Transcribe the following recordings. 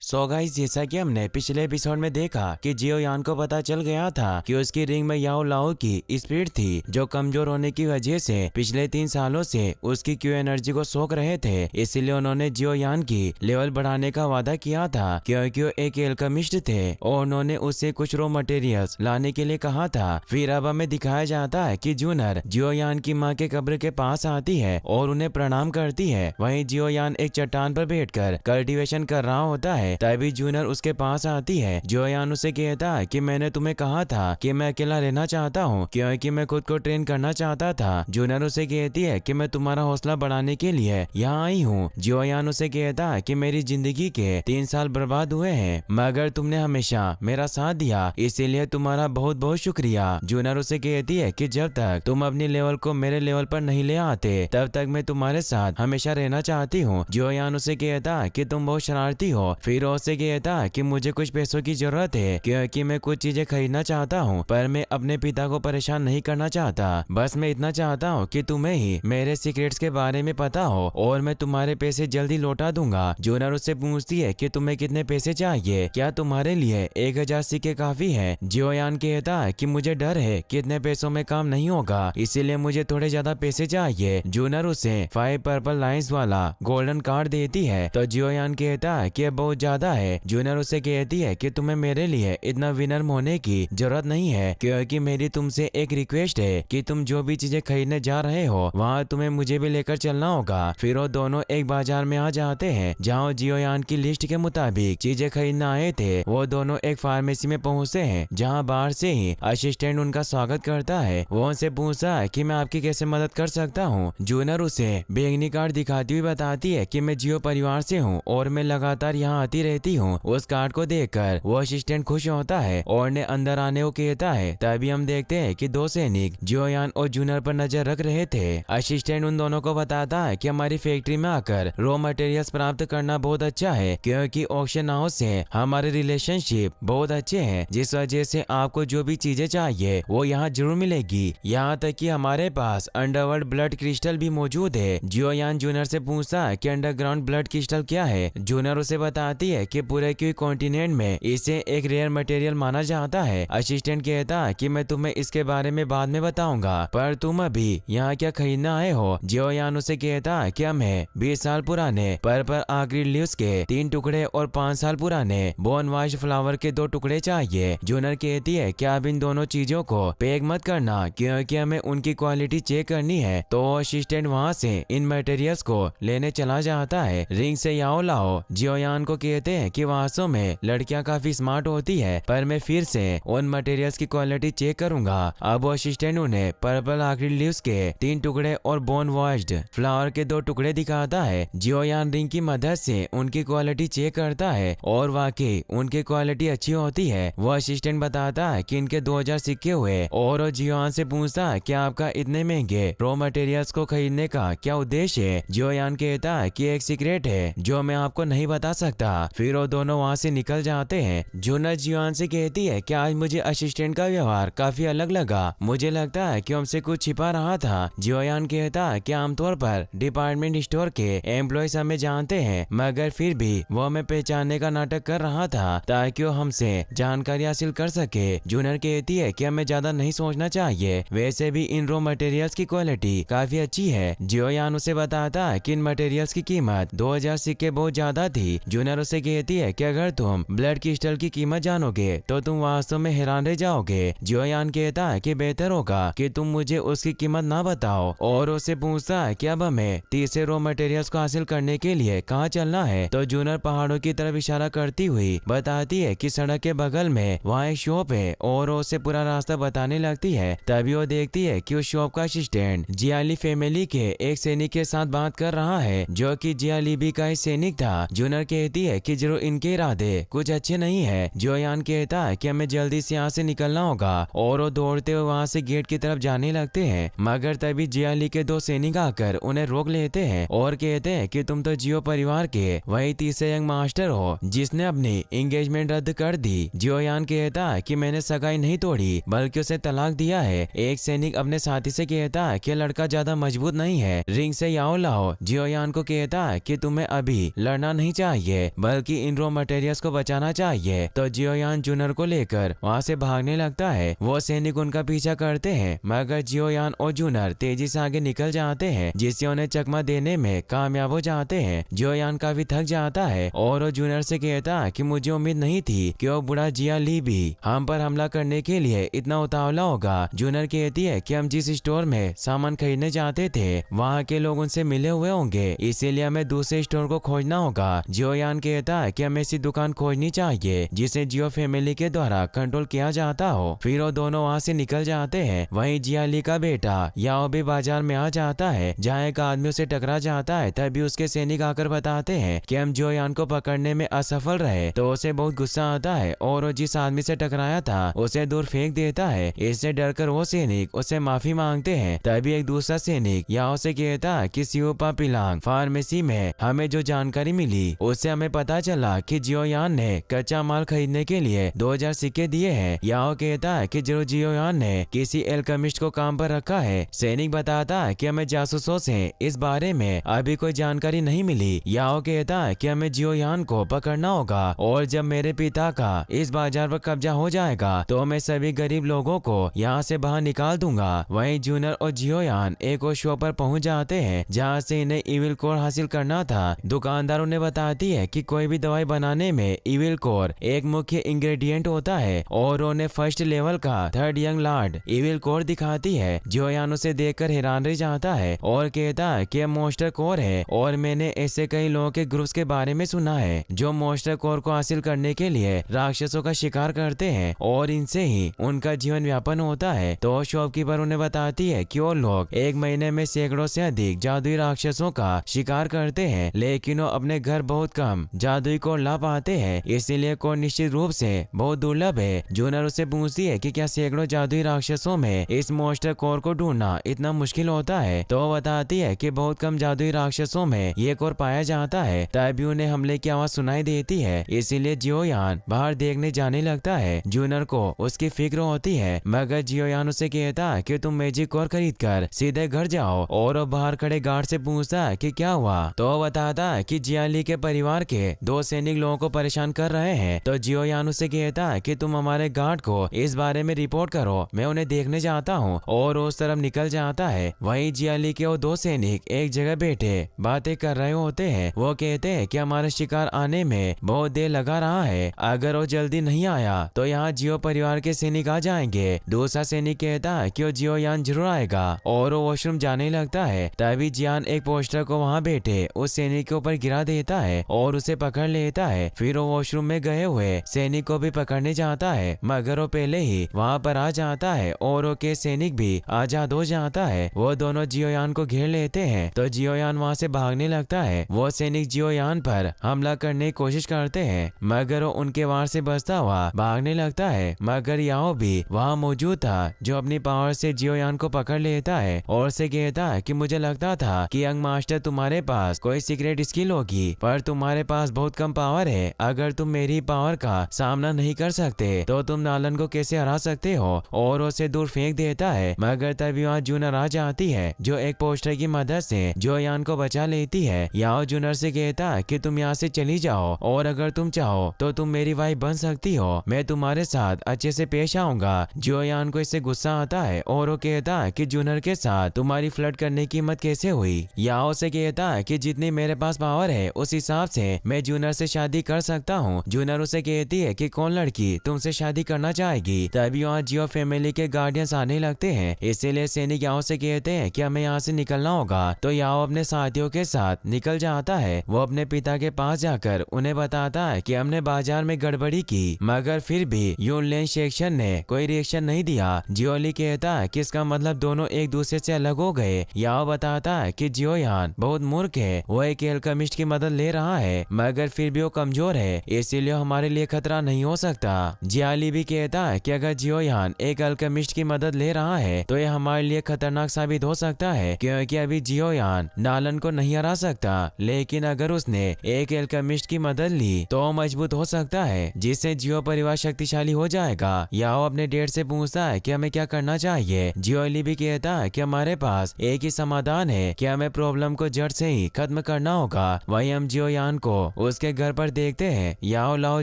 So guys, जैसा कि हमने पिछले एपिसोड में देखा कि जियो यान को पता चल गया था कि उसकी रिंग में याओ लाओ की स्पिरिट थी जो कमजोर होने की वजह से पिछले 3 सालों से उसकी क्यू एनर्जी को सोख रहे थे। इसीलिए उन्होंने जियो यान की लेवल बढ़ाने का वादा किया था क्योंकि वो एक एल्केमिस्ट थे और उन्होंने उससे कुछ रॉ मटेरियल्स लाने के लिए कहा था। फिर अब हमें दिखाया जाता है कि जूनर जियो यान की माँ के कब्र के पास आती है और उन्हें प्रणाम करती है। वहीं जियो यान एक चट्टान पर बैठकर कल्टीवेशन कर रहा होता है। तभी जूनर उसके पास आती है। जियोयान उसे कहता है कि मैंने तुम्हें कहा था कि मैं अकेला रहना चाहता हूँ क्योंकि मैं खुद को ट्रेन करना चाहता था। जूनर उसे कहती है कि मैं तुम्हारा हौसला बढ़ाने के लिए यहाँ आई हूँ। जियोयान उसे कहता है कि मेरी जिंदगी के 3 साल बर्बाद हुए हैं मगर तुमने हमेशा मेरा साथ दिया, इसीलिए तुम्हारा बहुत बहुत शुक्रिया। जूनर उसे कहती है कि जब तक तुम अपनी लेवल को मेरे लेवल पर नहीं ले आते तब तक मैं तुम्हारे साथ हमेशा रहना चाहती हूँ। जियोयान उसे कहता है कि तुम बहुत शरारती हो। फिर उससे कहता कि मुझे कुछ पैसों की जरूरत है क्योंकि मैं कुछ चीजें खरीदना चाहता हूँ पर मैं अपने पिता को परेशान नहीं करना चाहता। बस मैं इतना चाहता हूँ कि तुम्हें ही मेरे सीक्रेट्स के बारे में पता हो और मैं तुम्हारे पैसे जल्दी लौटा दूंगा। जूनर उससे पूछती है कि तुम्हें कितने पैसे चाहिए, क्या तुम्हारे लिए 1000 सिक्के काफी है। जियोयान कहता है कि मुझे डर है कि इतने पैसों में काम नहीं होगा, इसीलिए मुझे थोड़े ज्यादा पैसे चाहिए। जूनर उसे 5 पर्पल लाइंस वाला गोल्डन कार्ड देती है तो जियोयान कहता है कि बहुत ज्यादा है। जूनर उसे कहती है कि तुम्हें मेरे लिए इतना विनर होने की जरूरत नहीं है क्योंकि मेरी तुमसे एक रिक्वेस्ट है कि तुम जो भी चीजें खरीदने जा रहे हो वहाँ तुम्हें मुझे भी लेकर चलना होगा। फिर वो दोनों एक बाजार में आ जाते हैं जहाँ जियोयान की लिस्ट के मुताबिक चीजें खरीदना आए थे। वो दोनों एक फार्मेसी में पहुँचते हैं जहाँ बाहर से ही असिस्टेंट उनका स्वागत करता है। वो उनसे पूछता है कि मैं आपकी कैसे मदद कर सकता हूँ। जूनर उसे बैंगनी कार्ड दिखाती हुई बताती है कि मैं जियो परिवार से हूँ और मैं लगातार यहाँ आती रहती हूँ। उस कार्ड को देखकर वो असिस्टेंट खुश होता है और ने अंदर आने को कहता है। तभी हम देखते हैं कि 2 सैनिक जियोयान और जूनर पर नजर रख रहे थे। असिस्टेंट उन दोनों को बताता है कि हमारी फैक्ट्री में आकर रॉ मटेरियल्स प्राप्त करना बहुत अच्छा है क्योंकि ऑक्शन हाउस से हमारे रिलेशनशिप बहुत अच्छे हैं, जिस वजह से आपको जो भी चीजें चाहिए वो यहाँ जरूर मिलेगी। यहाँ तक कि हमारे पास अंडरवर्ल्ड ब्लड क्रिस्टल भी मौजूद है। जियोयान जूनर से पूछता है कि अंडरग्राउंड ब्लड क्रिस्टल क्या है। जूनर उसे बताती है कि पूरे क्यू कॉन्टिनेंट में इसे एक रेयर मटेरियल माना जाता है। असिस्टेंट कहता है कि मैं तुम्हें इसके बारे में बाद में बताऊंगा, पर तुम अभी यहाँ क्या खरीदना आए हो। जियोयान उसे कहता है कि हमें 20 साल पुराने पर्पल आखिरी लीव्स के 3 टुकड़े और 5 साल पुराने बोन वाश फ्लावर के 2 टुकड़े चाहिए। जूनर कहती है कि आप इन दोनों चीजों को पैक मत करना क्योंकि हमें उनकी क्वालिटी चेक करनी है। तो असिस्टेंट वहाँ से इन मटेरियल्स को लेने चला जाता है। रिंग से याओ लाओ जियोयान को कहते हैं कि वास्तव में लड़कियां काफी स्मार्ट होती है पर मैं फिर से उन मटेरियल्स की क्वालिटी चेक करूंगा। अब असिस्टेंट उन्हें पर्पल आखिरी लीव्स के 3 टुकड़े और बोन वॉश्ड फ्लावर के 2 टुकड़े दिखाता है। जियोयान रिंग की मदद से उनकी क्वालिटी चेक करता है और वाकई उनकी क्वालिटी अच्छी होती है। वो असिस्टेंट बताता है कि इनके 2000 सिक्के हुए और जियोयान से पूछता है कि आपका इतने महंगे रॉ मटेरियल्स को खरीदने का क्या उद्देश्य है। जियोयान कहता है कि एक सीक्रेट है जो मैं आपको नहीं बता सकता। फिर वो दोनों वहाँ से निकल जाते हैं। जूनर जियोयान से कहती है कि आज मुझे असिस्टेंट का व्यवहार काफी अलग लगा, मुझे लगता है कि हमसे कुछ छिपा रहा था। जियोयान कहता है कि आमतौर पर डिपार्टमेंट स्टोर के एम्प्लॉयज हमें जानते हैं मगर फिर भी वो हमें पहचानने का नाटक कर रहा था ताकि वो हमसे जानकारी हासिल कर सके। जूनर कहती है कि हमें ज्यादा नहीं सोचना चाहिए, वैसे भी इन रॉ मटेरियल्स की क्वालिटी काफी अच्छी है। जियोयान उसे बताता है कि इन मटेरियल्स की कीमत 2000 सिक्के बहुत ज्यादा थी। जूनर उसे कहती है कि अगर तुम ब्लड क्रिस्टल की कीमत जानोगे तो तुम वास्तव में हैरान रह जाओगे। जियोयान कहता है कि बेहतर होगा कि तुम मुझे उसकी कीमत ना बताओ और उससे पूछता है कि अब हमें तीसरे रॉ मटेरियल्स को हासिल करने के लिए कहाँ चलना है। तो जूनर पहाड़ों की तरफ इशारा करती हुई बताती है कि सड़क के बगल में वहाँ एक शॉप है और उसे पूरा रास्ता बताने लगती है। तभी वो देखती है कि उस शॉप का असिस्टेंट जियाली फैमिली के एक सैनिक के साथ बात कर रहा है जो कि जियालीबी का एक सैनिक था। जूनर कहती है कि जरूर इनके इरादे कुछ अच्छे नहीं है। जियोयान कहता है कि हमें जल्दी से यहाँ से निकलना होगा और वो दौड़ते हुए वहाँ से गेट की तरफ जाने लगते हैं मगर तभी जियाली के 2 सैनिक आकर उन्हें रोक लेते हैं और कहते हैं कि तुम तो जियो परिवार के वही तीसरे यंग मास्टर हो जिसने अपनी एंगेजमेंट रद्द कर दी। जियोयान कहता है कि मैंने सगाई नहीं तोड़ी बल्कि उसे तलाक दिया है। एक सैनिक अपने साथी से कहता है कि लड़का ज्यादा मजबूत नहीं है। रिंग से याओ लाओ जियोयान को कहता है कि तुम्हें अभी लड़ना नहीं चाहिए बल्कि इन रॉ मटेरियल्स को बचाना चाहिए। तो जियोयान जूनर को लेकर वहाँ से भागने लगता है। वो सैनिक उनका पीछा करते हैं मगर जियोयान और जूनर तेजी से आगे निकल जाते हैं, जिससे उन्हें चकमा देने में कामयाब हो जाते हैं। जियोयान काफी थक जाता है और वो जूनर से कहता है कि मुझे उम्मीद नहीं थी कि वो बुढ़ा जिया ली भी हम पर हमला करने के लिए इतना उतावला होगा। जूनर कहती है कि हम जिस स्टोर में सामान खरीदने जाते थे वहाँ के लोग उनसे मिले हुए होंगे, इसीलिए हमें दूसरे स्टोर को खोजना होगा। जियोयान कहता है कि हमें ऐसी दुकान खोजनी चाहिए जिसे जियो फैमिली के द्वारा कंट्रोल किया जाता हो। फिर वो दोनों वहाँ से निकल जाते हैं। वहीं जिया ली का बेटा याओ भी बाजार में आ जाता है, जहाँ एक आदमी उसे टकरा जाता है। तभी उसके सैनिक आकर बताते हैं कि हम जियोयान को पकड़ने में असफल रहे। तो उसे बहुत गुस्सा आता है और वो जिस आदमी से टकराया था उसे दूर फेंक देता है। इससे डरकर वो सैनिक उससे माफी मांगते हैं। तभी एक दूसरा सैनिक याओ से कहता है कि सियोपा पिलांग फार्मेसी में हमें जो जानकारी मिली उससे हमें पता चला कि जियोयान ने कच्चा माल खरीदने के लिए 2000 सिक्के दिए हैं। याओ कहता है कि जरूर जियोयान ने किसी एल्केमिस्ट को काम पर रखा है। सैनिक बताता है कि हमें जासूसों से इस बारे में अभी कोई जानकारी नहीं मिली। याओ कहता है कि हमें जियोयान को पकड़ना होगा और जब मेरे पिता का इस बाजार पर कब्जा हो जाएगा तो मैं सभी गरीब लोगों को यहाँ से बाहर निकाल दूंगा। वहीं जूनर और जियोयान एक और शॉप पर पहुंच जाते हैं जहाँ से इन्हें इविल कोर हासिल करना था। दुकानदार उन्हें बताती है कि कोई भी दवाई बनाने में इविल कोर एक मुख्य इंग्रेडिएंट होता है और उन्हें फर्स्ट लेवल का third young Lord evil core दिखाती है। जियोयान उसे देखकर हैरान रह जाता है और कहता है कि मॉन्स्टर कोर है और मैंने ऐसे कई लोगों के ग्रुप्स के बारे में सुना है जो मॉन्स्टर कोर को हासिल करने के लिए राक्षसों का शिकार करते हैं और इनसे ही उनका जीवन व्यापन होता है। तो शॉपकीपर उन्हें बताती है कि वो लोग एक महीने में सैकड़ों से अधिक जादुई राक्षसों का शिकार करते हैं, लेकिन वो अपने घर बहुत कम जादुई कोर ला पाते हैं, इसीलिए कोर निश्चित रूप से बहुत दुर्लभ है। जूनर उससे पूछती है कि क्या सैकड़ों जादुई राक्षसों में इस मॉन्स्टर कोर को ढूंढना इतना मुश्किल होता है। तो वो बताती है कि बहुत कम जादुई राक्षसों में ये कोर पाया जाता है। तभी उन्हें हमले की आवाज सुनाई देती है, इसीलिए जियोयान बाहर देखने जाने लगता है। जूनर को उसकी फिक्र होती है मगर जियोयान उसे कहता है कि तुम मैजिक कोर खरीद कर सीधे घर जाओ और वो बाहर खड़े गार्ड से पूछता है कि क्या हुआ। तो वो बताता है कि जियाली के परिवार के 2 सैनिक लोगों को परेशान कर रहे हैं। तो जियोयान उसे कहता है कि तुम हमारे गार्ड को इस बारे में रिपोर्ट करो, मैं उन्हें देखने जाता हूँ और उस तरफ निकल जाता है। वहीं जियाली के वो 2 सैनिक एक जगह बैठे बातें कर रहे होते हैं। वो कहते हैं कि हमारा शिकार आने में बहुत देर लगा रहा है, अगर वो जल्दी नहीं आया तो यहाँ जियो परिवार के सैनिक आ जाएंगे। दूसरा सैनिक कहता है कि वो जियोयान जरूर आएगा और वो वॉशरूम जाने लगता है। तभी जियान एक पोस्टर को वहाँ बैठे उस सैनिक के ऊपर गिरा देता है और उसे पकड़ लेता है। फिर वो वॉशरूम में गए हुए सैनिक को भी पकड़ने जाता है मगर वो पहले ही वहाँ पर आ जाता है और वो के सैनिक भी आजाद हो जाता है। वो दोनों जियोयान को घेर लेते हैं तो जियोयान वहाँ से भागने लगता है। वो सैनिक जियोयान पर हमला करने की कोशिश करते हैं मगर वो उनके वार से बचता हुआ भागने लगता है। मगर याओ भी वहाँ मौजूद था जो अपनी पावर से जियोयान को पकड़ लेता है और से कहता है कि मुझे लगता था कि यंग मास्टर तुम्हारे पास कोई सीक्रेट स्किल होगी, पर तुम्हारे पास बहुत कम पावर है। अगर तुम मेरी पावर का सामना नहीं कर सकते तो तुम नालन को कैसे हरा सकते हो। और उसे दूर फेंक देता है मगर तभी वहाँ जूनर आ जाती है जो एक पोस्टर की मदद से जियोयान को बचा लेती है। याओ जूनर से कहता है कि तुम यहाँ से चली जाओ और अगर तुम चाहो तो तुम मेरी वाइफ बन सकती हो, मैं तुम्हारे साथ अच्छे से पेश आऊंगा। जियोयान को इससे गुस्सा आता है और वो कहता है कि जूनर के साथ तुम्हारी फ्लर्ट करने की हिम्मत कैसे हुई। याओ से कहता है कि जितनी मेरे पास पावर है उस हिसाब से मैं जूनर से शादी कर सकता हूँ। जूनर उसे कहती है कि कौन लड़की तुमसे शादी करना चाहेगी। तभी वहाँ जियो फैमिली के गार्डियंस आने लगते हैं, इसीलिए सैनिक याओ से कहते हैं कि हमें यहाँ से निकलना होगा। तो याओ अपने साथियों के साथ निकल जाता है। वो अपने पिता के पास जाकर उन्हें बताता है कि हमने बाजार में गड़बड़ी की मगर फिर भी यूनलेन सेक्शन ने कोई रिएक्शन नहीं दिया। जियोली कहता है कि इसका मतलब दोनों एक दूसरे से अलग हो गए। याओ बताता है कि जियोयान बहुत मूर्ख है, वो एक एल्केमिस्ट की मदद ले रहा है मगर फिर भी वो कमजोर है, इसीलिए हमारे लिए खतरा नहीं हो सकता। जियाली भी कहता है कि अगर जियोयान एक एल्केमिस्ट की मदद ले रहा है तो ये हमारे लिए खतरनाक साबित हो सकता है, क्योंकि अभी जियोयान नालन को नहीं हरा सकता, लेकिन अगर उसने एक एल्केमिस्ट की मदद ली तो मजबूत हो सकता है जिससे जियो परिवार शक्तिशाली हो जाएगा। याओ अपने डेट से पूछता है कि हमें क्या करना चाहिए। जियोली भी कहता है कि हमारे पास एक ही समाधान है कि हमें प्रॉब्लम को जड़ से ही खत्म करना होगा। वहीं हम जियोयान को उसके घर पर देखते हैं याओ लाओ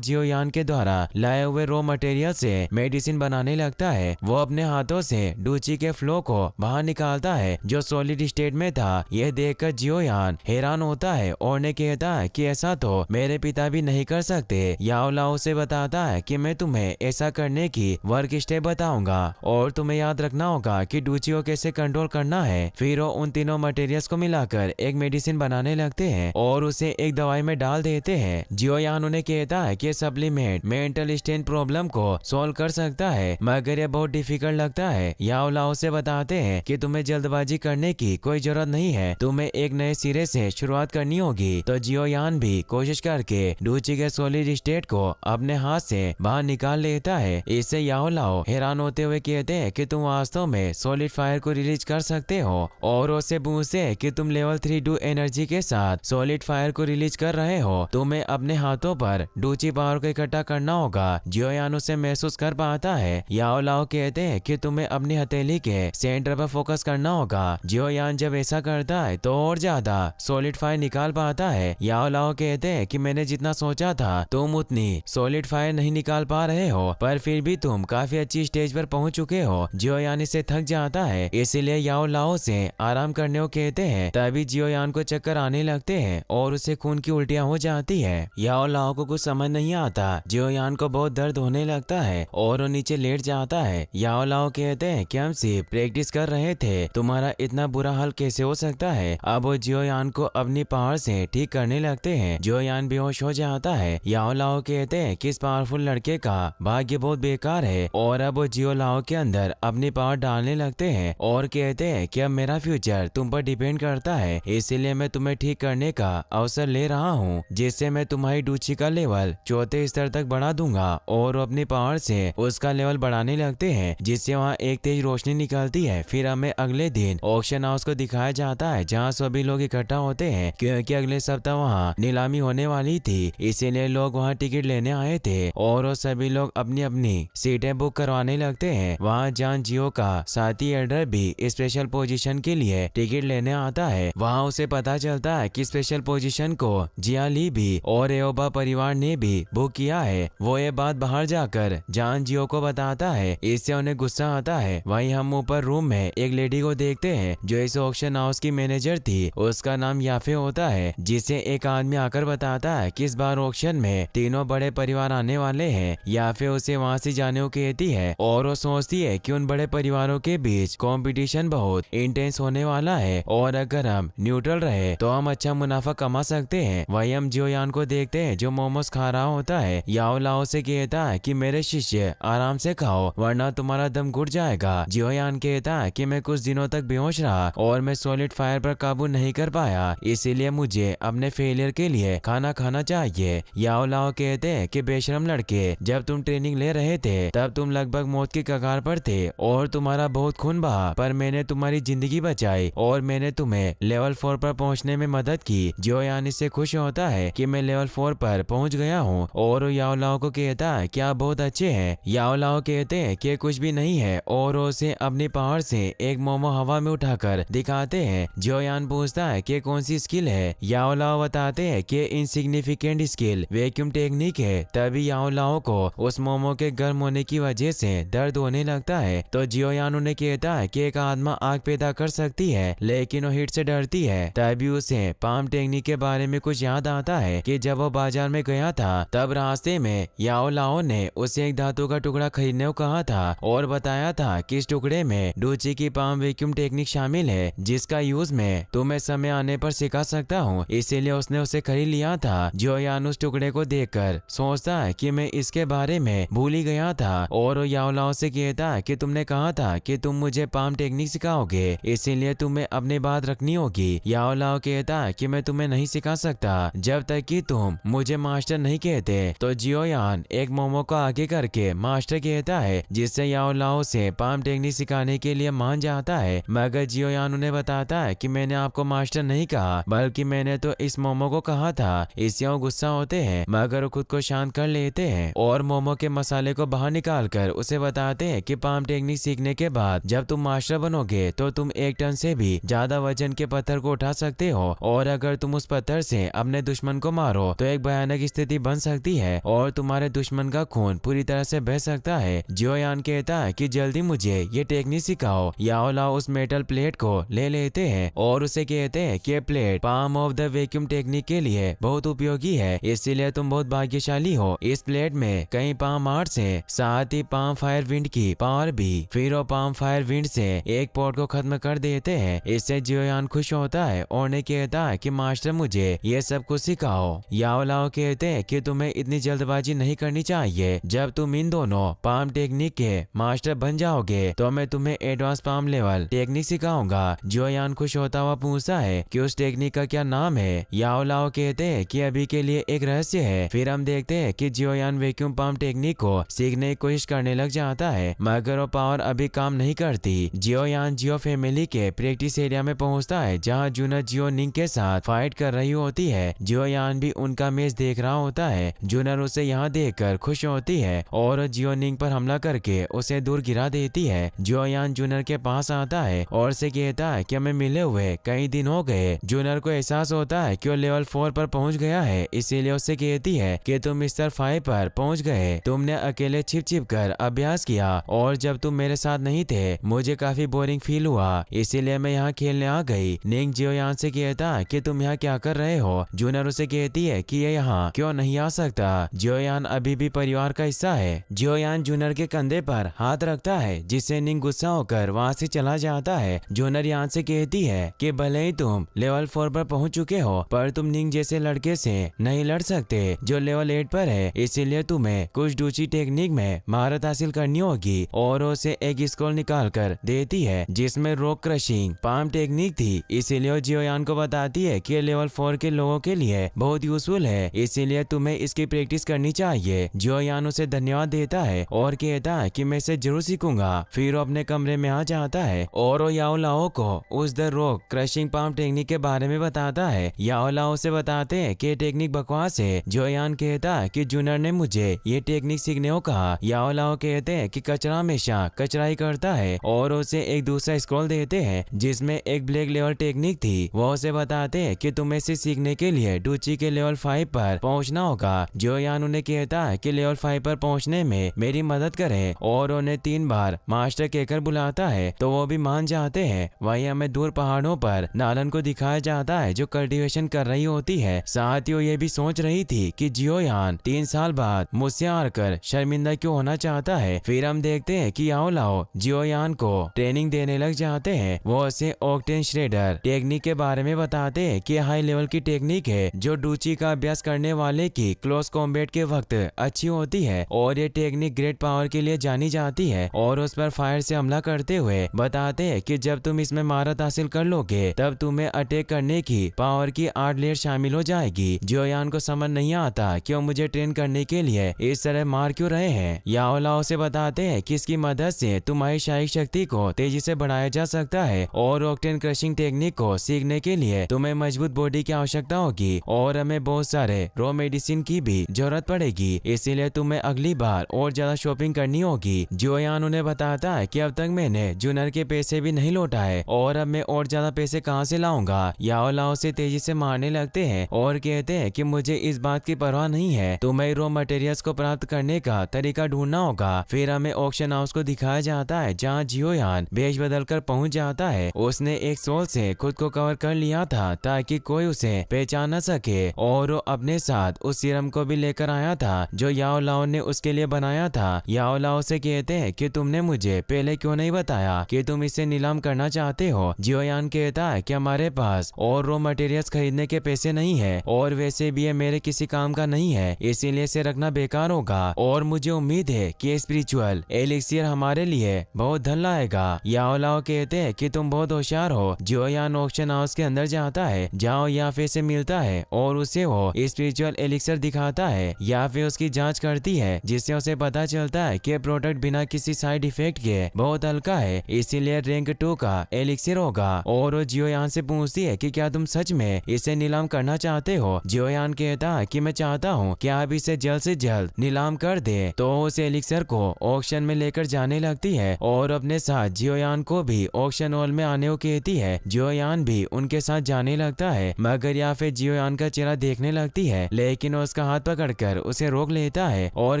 जियो यान के द्वारा लाए हुए रॉ मटेरियल से मेडिसिन बनाने लगता है। वो अपने हाथों से डूची के फ्लो को बाहर निकालता है जो सॉलिड स्टेट में था। यह देखकर जियो यान हैरान होता है और ने कहता है कि ऐसा तो मेरे पिता भी नहीं कर सकते। याओ लाओ से बताता है कि मैं तुम्हें ऐसा करने की वर्क स्टेप बताऊंगा और तुम्हें याद रखना होगा कि डूची को कैसे कंट्रोल करना है। फिर वो उन तीनों मटेरियल्स को मिलाकर एक मेडिसिन बनाने लगते हैं और उसे एक दवाई में डाल देते हैं। जियो यान उन्हें कहता है कि सप्लीमेंट मेंटल स्ट्रेन प्रॉब्लम को सॉल्व कर सकता है मगर यह बहुत डिफिकल्ट लगता है। याओ लाओ से बताते हैं कि तुम्हें जल्दबाजी करने की कोई जरूरत नहीं है, तुम्हें एक नए सिरे से शुरुआत करनी होगी। तो जियो यान भी कोशिश करके डूची के सॉलिड स्टेट को अपने हाथ से बाहर निकाल लेता है। इससे याओ लाओ हैरान होते हुए कहते हैं कि तुम वास्तव में सॉलिड फायर को रिलीज कर सकते हो और उससे पूछते हैं कि तुम लेवल 3 डू एनर्जी के साथ सॉलिड फायर को रिलीज कर रहे हो। तुम्हें अपने हाथों पर डूची पावर को इकट्ठा करना होगा। जियो यान उसे महसूस कर पाता है। याओ लाओ कहते हैं कि तुम्हें अपनी हथेली के सेंटर पर फोकस करना होगा। जियो यान जब ऐसा करता है तो और ज्यादा सॉलिड फायर निकाल पाता है। याओ लाओ कहते हैं कि मैंने जितना सोचा था तुम उतनी सॉलिड फायर नहीं निकाल पा रहे हो, पर फिर भी तुम काफी अच्छी स्टेज पर पहुंच चुके हो। जियो यान इससे थक जाता है, इसीलिए याओ लाओ से आराम करने को कहते हैं। तभी जियो यान को चक्कर आने लगते हैं और उसे खून की उल्टियां हो जाती है। याओ लाओ को कुछ समझ नहीं आता। जियो यान को बहुत दर्द होने लगता है और वो नीचे लेट जाता है। याओ लाओ कहते हैं कि हम सिर्फ प्रैक्टिस कर रहे थे, तुम्हारा इतना बुरा हाल कैसे हो सकता है। अब वो जियो यान को अपनी पावर से ठीक करने लगते हैं। जियो यान बेहोश हो जाता है। याओ लाओ कहते हैं कि इस पावरफुल लड़के का भाग्य बहुत बेकार है और अब वो जियो लाओ के अंदर अपनी पावर डालने लगते हैं और कहते हैं कि अब मेरा फ्यूचर तुम पर डिपेंड करता है, इसीलिए मैं तुम्हें ठीक करने का अवसर ले रहा हूँ जिससे मैं तुम्हारी डूची का लेवल 4थे स्तर तक बढ़ा दूंगा। और वो अपनी पावर से उसका लेवल बढ़ाने लगते हैं जिससे वहाँ एक तेज रोशनी निकलती है। फिर हमें अगले दिन ऑक्शन हाउस को दिखाया जाता है जहाँ सभी लोग इकट्ठा होते हैं क्योंकि अगले सप्ताह वहाँ नीलामी होने वाली थी, इसीलिए लोग वहाँ टिकट लेने आए थे और वो सभी लोग अपनी अपनी सीटें बुक करवाने लगते हैं। वहाँ जान जियो का साथी एल्डर भी स्पेशल पोजीशन के लिए टिकट लेने आता है। वहाँ उसे पता चलता है कि स्पेशल पोजीशन को जिया ली भी और एओबा परिवार ने भी बुक किया है। वो ये बात बाहर जाकर जान जियो को बताता है, इससे उन्हें गुस्सा आता है। वहीं हम ऊपर रूम में एक लेडी को देखते हैं जो इस ऑक्शन हाउस की मैनेजर थी। उसका नाम याफे होता है, जिसे एक आदमी आकर बताता है कि इस बार ऑक्शन में तीनों बड़े परिवार आने वाले हैं। याफे उसे वहाँ से जाने को कहती है और वो सोचती है कि उन बड़े परिवारों के बीच कंपटीशन बहुत इंटेंस होने वाला है और अगर हम न्यूट्रल रहे तो हम अच्छा मुनाफा कमा सकते हैं। वहीं हम जियो यान को देखते हैं जो मोमोज खा रहा होता है। याओ लाओ से कहता है कि मेरे शिष्य आराम से खाओ वरना तुम्हारा दम घुट जाएगा। जियो यान कहता है कि मैं कुछ दिनों तक बेहोश रहा और मैं सॉलिड फायर पर काबू नहीं कर पाया, इसीलिए मुझे अपने फेलियर के लिए खाना खाना चाहिए। याओ लाओ कहते हैं कि बेशरम लड़के, जब तुम ट्रेनिंग ले रहे थे तब तुम लगभग मौत की कगार पर थे और तुम्हारा बहुत खून बहा, पर मैंने तुम्हारी जिंदगी बचाई और मैंने तुम्हें लेवल 4 पर पहुंचने में मदद की। जियो यान इससे खुश होता है कि मैं लेवल 4 पर पहुंच गया हूं और याओ लाओ को कहता है कि आप बहुत अच्छे हैं। याओ लाओ कहते हैं कि कुछ भी नहीं है और उसे अपनी पावर से एक मोमो हवा में उठाकर दिखाते हैं। जियो यान पूछता है कि कौन सी स्किल है। याओ लाओ बताते हैं कि इनसिग्निफिकेंट स्किल वैक्यूम टेक्निक है। तभी याओ लाओ को उस मोमो के गर्म होने की वजह से दर्द होने लगता है। तो जियो यान उन्हें कहता है कि एक आत्मा आग पैदा कर सकती है लेकिन वो हीट से डरती है। तभी उसे पाम टेक्निक के बारे में कुछ याद आता है कि जब वो बाजार में गया था तब रास्ते में याओ लाओ ने उसे एक धातु का टुकड़ा खरीदने को कहा था और बताया था कि इस टुकड़े में डूची की पाम वैक्यूम टेक्निक शामिल है जिसका यूज मैं तुम्हें समय आने पर सिखा सकता हूँ, इसीलिए उसने उसे खरीद लिया था। जियो यान उस टुकड़े को देखकर सोचता है कि मैं इसके बारे में भूल ही गया था और वो याओ लाओ से कहता है कि तुमने कहा था कि तुम मुझे पाम टेक्निक सिखाओगे, इसीलिए तुम्हें अपनी बात रखनी होगी। याओ लाओ कहता है कि मैं तुम्हें नहीं सिखा सकता जब तक कि तुम मुझे मास्टर नहीं कहते। तो जियो यान एक मोमो को आगे करके मास्टर कहता है जिससे याओ लाओ से पाम टेक्निक सिखाने के लिए मान जाता है, मगर जियो यान उन्हें बताता है कि मैंने आपको मास्टर नहीं कहा बल्कि मैंने तो इस मोमो को कहा था। इससे वो गुस्सा होते हैं मगर वो खुद को शांत कर लेते हैं और मोमो के मसाले को बाहर निकालकर उसे बताते हैं कि पाम टेक्निक सीखने के बाद जब तुम मास्टर बनोगे तो तुम 1 टन से भी ज्यादा वजन के पत्थर को उठा सकते हो और अगर तुम उस पत्थर से अपने दुश्मन को मारो तो एक भयानक स्थिति बन सकती है और तुम्हारे दुश्मन का खून पूरी तरह से बह सकता है। जियोयान कहता है कि जल्दी मुझे ये टेक्निक सिखाओ। याओ लाओ उस मेटल प्लेट को ले लेते हैं और उसे कहते हैं कि plate palm of the vacuum technique के लिए बहुत उपयोगी है, इसीलिए तुम बहुत भाग्यशाली हो। इस प्लेट में कई पाम आर्ट्स है, साथ ही पाम फायर विंड की पावर भी। फिर वो पाम फायर विंड से एक पॉट को खत्म कर देते हैं। इससे जियोयान खुश होता है और ने कहता है कि मास्टर मुझे ये सब कुछ सिखाओ। याओ लाओ कहते हैं कि तुम्हें इतनी जल्दबाजी नहीं करनी चाहिए। जब तुम इन दोनों पाम टेक्निक के मास्टर बन जाओगे तो मैं तुम्हें एडवांस पाम लेवल टेक्निक सिखाऊंगा। जियोयान खुश होता हुआ पूछता है कि उस टेक्निक का क्या नाम है। याओ लाओ कहते हैं कि अभी के लिए एक रहस्य है। फिर हम देखते हैं कि जियोयान वैक्यूम पाम टेक्निक को सीखने की कोशिश करने लग जाता है, मगर वो पावर अभी काम नहीं करती। जियोयान जियो फैमिली के प्रैक्टिस एरिया में पहुंचता है जहां जूनर जियो निंग के साथ फाइट कर रही होती है। जियोयान भी उनका मैच देख रहा होता है। जूनर उसे यहाँ देखकर खुश होती है और जियो निंग पर हमला करके उसे दूर गिरा देती है। जियोयान जूनर के पास आता है और से कहता है कि हमें मिले हुए कई दिन हो गए। जूनर को एहसास होता है कि वो लेवल 4 पर पहुंच गया है, इसीलिए उससे कहती है कि तुम स्तर 5 पर पहुंच गए। तुमने अकेले छिप छिप कर अभ्यास किया और जब तुम मेरे साथ नहीं थे मुझे काफी बोरिंग फील हुआ, इसीलिए मैं यहाँ खेलने आ गई। निंग जियोयान से कहता है कि तुम यहाँ क्या कर रहे हो। जूनर उसे कहती है कि ये यहाँ क्यों नहीं आ सकता। जियोयान अभी भी परिवार का हिस्सा है। जियोयान जूनर के कंधे पर हाथ रखता है जिससे निंग गुस्सा होकर वहाँ से चला जाता है। जूनर यहाँ से कहती है कि भले ही तुम लेवल 4 पर पहुंच चुके हो पर तुम निंग जैसे लड़के से नहीं लड़ सकते जो लेवल 8 पर है, इसीलिए तुम्हें कुछ दूसरी टेक्निक में महारत हासिल करनी होगी। और उसे एक स्क्रॉल निकाल कर देती है जिसमें रॉक क्रशिंग पाम टेक्निक थी, इसीलिए जियोयान को बताती है कि लेवल 4 के लोगों के लिए बहुत यूजफुल है, इसीलिए तुम्हें इसकी प्रैक्टिस करनी चाहिए। जियोयान उसे धन्यवाद देता है और कहता है कि मैं इसे जरूर सीखूंगा। फिर वो अपने कमरे में आ जाता है और वो याओ लाओ को उस the rock crushing palm technique के बारे में बताता है। याओ लाओ से बताते हैं कि टेक्निक बकवास है। जियोयान कहता है कि जूनर ने मुझे ये टेक्निक सीखने को कहा। याओ लाओ कहते हैं कि कचरा हमेशा कचरा ही करता है और उसे एक दूसरा स्क्रॉल देते हैं जिसमें एक ब्लैक लेवल टेक्निक थी। वो उसे बताते हैं कि तुम्हें इसे सीखने के लिए डूची के लेवल 5 पर पहुंचना होगा। जियोयान उन्हें कहता है कि लेवल 5 पर पहुंचने में मेरी मदद करें और उन्हें 3 बार मास्टर कहकर बुलाता है तो वो भी मान जाते हैं। वहीं हमें दूर पहाड़ों पर नालन को दिखाया जाता है जो कल्टीवेशन कर रही होती है। साथ ही वो ये भी सोच रही थी कि जियोयान 3 साल बाद मुझसे हारकर शर्मिंदा क्यों होना चाहता है। फिर हम देखते हैं कि याओ लाओ जियोयान को ट्रेनिंग देने लग जाते हैं। वो उसे ऑक्टेन श्रेडर टेक्निक के बारे में बताते हैं कि हाई लेवल की टेक्निक है जो डूची का अभ्यास करने वाले की क्लोज कॉम्बैट के वक्त अच्छी होती है और ये टेक्निक ग्रेट पावर के लिए जानी जाती है। और उस पर फायर से हमला करते हुए बताते हैं कि जब तुम इसमें महारत हासिल कर लोगे तब तुम्हें अटैक करने की पावर की 8 लेयर शामिल हो जाएगी। जियोयान को समझ नहीं आता कि वो मुझे ट्रेन करने के लिए इस तरह मार क्यों रहे हैं। याओ लाओ से बताते हैं कि इसकी मदद से तुम्हारी शारीरिक शक्ति को तेजी से बढ़ाया जा सकता है और ऑक्टेन क्रशिंग टेक्निक को सीखने के लिए तुम्हें मजबूत बॉडी की आवश्यकता होगी और हमें बहुत सारे रॉ मेडिसिन की भी जरूरत पड़ेगी, इसीलिए तुम्हें अगली बार और ज्यादा शॉपिंग करनी होगी। जियोयान उन्हें बताता है कि अब तक मैंने जूनर के पैसे भी नहीं लौटा है और अब मैं और ज्यादा पैसे कहां से लाऊंगा। याओ लाओ से तेजी से मारने लगते हैं और कहते हैं कि मुझे इस बात की परवाह नहीं है, तुम्हें रॉ मटेरियल्स को प्राप्त करने का तरीका ढूंढना होगा। फिर हमें ऑक्शन हाउस को दिखाया जाता है जहाँ जियोयान भेष बदल कर पहुंच जाता है। उसने एक सोल से खुद को कवर कर लिया था ताकि कोई उसे पहचान न सके और वो अपने साथ उस सीरम को भी लेकर आया था जो याओ लाओ ने उसके लिए बनाया था। याओ लाओ से कहते हैं कि तुमने मुझे पहले क्यों नहीं बताया कि तुम इसे नीलाम करना चाहते हो। जियोयान कहता है कि हमारे पास और रॉ मटेरियल्स खरीदने के पैसे नहीं है और वैसे भी ये मेरे किसी काम का नहीं है, इसीलिए इसे रखना बेकार होगा और मुझे उम्मीद है कि स्पिरिचुअल एलिक्सियर हमारे लिए बहुत धन लाएगा। याओ लाओ कहते हैं कि तुम बहुत होशियार हो। जियोयान ऑक्शन हाउस के अंदर जाता है जहाँ याफे से मिलता है और उसे वो स्पिरिचुअल एलिक्सियर दिखाता है। याफे उसकी जांच करती है जिससे उसे पता चलता है कि प्रोडक्ट बिना किसी साइड इफेक्ट के बहुत हल्का है, इसीलिए रैंक 2 का एलिक्सियर होगा। और वो जियोयान से पूछती है कि क्या तुम सच में इसे नीलाम करना चाहते हो। जियोयान कहता है कि मैं चाहता हूँ कि आप इसे जल्द से जल्द नीलाम कर दे। तो उस एलिक्सियर को ऑक्शन में लेकर जाने लगती है और अपने साथ जियोयान को भी ऑक्शन हॉल में आने को कहती है। जियोयान भी उनके साथ जाने लगता है मगर याफे जियोयान यान का चेहरा देखने लगती है, लेकिन उसका हाथ पकड़कर उसे रोक लेता है और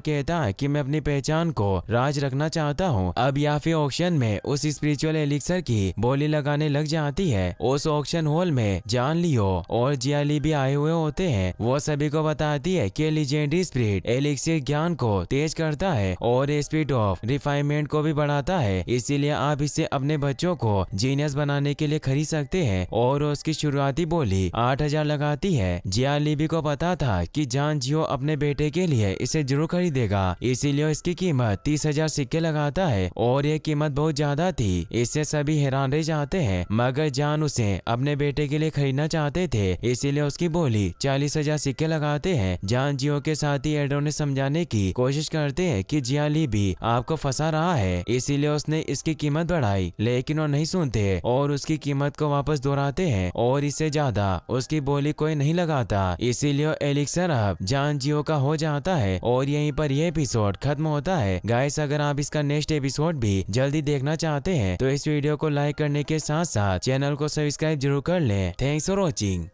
कहता है कि मैं अपनी पहचान को राज रखना चाहता हूँ। अब याफी ऑक्शन में उस स्पिरिचुअल एलिक्सर की बोली लगाने लग जाती है। उस ऑक्शन हॉल में जान लियो और जियाली भी आए हुए होते हैं। वो सभी को बताती है कि लीजेंडरी स्पिरिट एलिक्सिर ज्ञान को तेज करता है और स्पीड ऑफ रिफाइनमेंट को भी बढ़ाता है, इसीलिए आप इसे अपने बच्चों को जीनियस बनाने के लिए खरीद सकते हैं। और उसकी शुरुआती बोली 8,000 लगाती है। जियालीबी को पता था कि जान जियो अपने बेटे के लिए इसे जरूर खरीदेगा, इसीलिए इसकी कीमत 30,000 सिक्के लगाता है और ये कीमत बहुत ज्यादा थी। इससे सभी हैरान रह जाते हैं, मगर जान उसे अपने बेटे के लिए खरीदना चाहते थे, इसीलिए उसकी बोली 40,000 सिक्के लगाते हैं। जान जियो के साथ ही एडो ने समझाने की कोशिश करते हैं कि जियालीबी आपको फंसा रहा है, इसीलिए उसने इसकी कीमत बढ़ाई, लेकिन वो नहीं सुनते और उसकी कीमत को वापस दोहराते हैं और इससे ज्यादा उसकी बोली कोई नहीं लगाता। इसीलिए एलिक्सर अब जान जियो का हो जाता है और यहीं पर यह एपिसोड खत्म होता है। गाइस, अगर आप इसका नेक्स्ट एपिसोड भी जल्दी देखना चाहते हैं तो इस वीडियो को लाइक करने के साथ साथ चैनल को सब्सक्राइब जरूर कर लें। Thanks for watching.